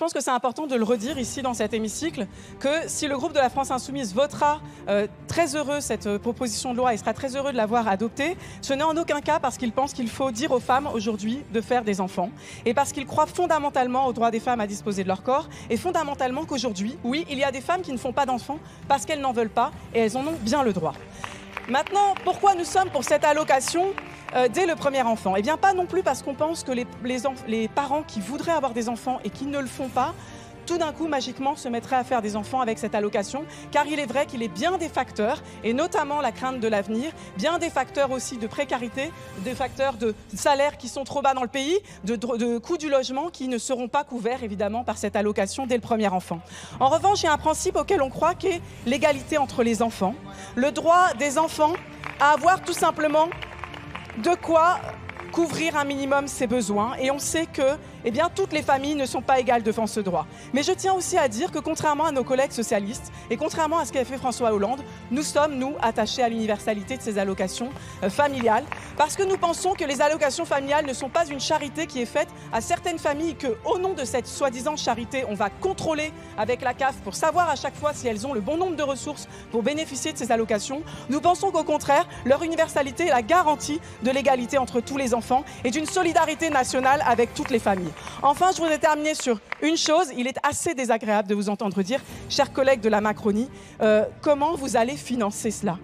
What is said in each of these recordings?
pense que c'est important de le redire ici dans cet hémicycle, que si le groupe de la France Insoumise votera très heureux cette proposition de loi et sera très heureux de l'avoir adoptée, ce n'est en aucun cas parce qu'il pense qu'il faut dire aux femmes aujourd'hui de faire des enfants et parce qu'il croit fondamentalement au droit des femmes à disposer de leur corps et fondamentalement qu'aujourd'hui, oui, il y a des femmes qui ne font pas d'enfants parce qu'elles n'en veulent pas et elles en ont bien le droit. Maintenant, pourquoi nous sommes pour cette allocation dès le premier enfant? Eh bien, pas non plus parce qu'on pense que les parents qui voudraient avoir des enfants et qui ne le font pas, tout d'un coup, magiquement, se mettraient à faire des enfants avec cette allocation, car il est vrai qu'il est bien des facteurs, et notamment la crainte de l'avenir, bien des facteurs aussi de précarité, des facteurs de salaires qui sont trop bas dans le pays, de coûts du logement qui ne seront pas couverts, évidemment, par cette allocation dès le premier enfant. En revanche, il y a un principe auquel on croit qui est l'égalité entre les enfants, le droit des enfants à avoir tout simplement de quoi couvrir un minimum ses besoins. Et on sait que toutes les familles ne sont pas égales devant ce droit. Mais je tiens aussi à dire que contrairement à nos collègues socialistes et contrairement à ce qu'a fait François Hollande, nous sommes, nous, attachés à l'universalité de ces allocations familiales parce que nous pensons que les allocations familiales ne sont pas une charité qui est faite à certaines familles que, au nom de cette soi-disant charité, on va contrôler avec la CAF pour savoir à chaque fois si elles ont le bon nombre de ressources pour bénéficier de ces allocations. Nous pensons qu'au contraire, leur universalité est la garantie de l'égalité entre tous les enfants et d'une solidarité nationale avec toutes les familles. Enfin, je voudrais terminer sur une chose. Il est assez désagréable de vous entendre dire, chers collègues de la Macronie, comment vous allez financer cela.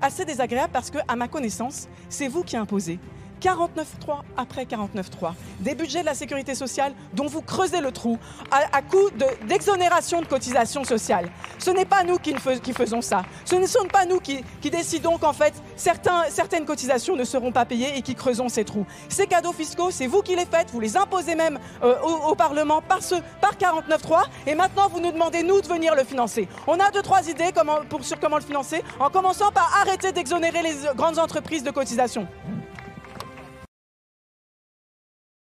Assez désagréable parce que, à ma connaissance, c'est vous qui imposez 49.3 après 49.3, des budgets de la sécurité sociale dont vous creusez le trou à coup d'exonération de cotisations sociales. Ce n'est pas nous qui faisons ça. Ce ne sont pas nous qui décidons qu'en fait certaines cotisations ne seront pas payées et qui creusons ces trous. Ces cadeaux fiscaux, c'est vous qui les faites, vous les imposez même au Parlement par 49.3 et maintenant vous nous demandez nous de venir le financer. On a 2-3 idées sur comment le financer, en commençant par arrêter d'exonérer les grandes entreprises de cotisations.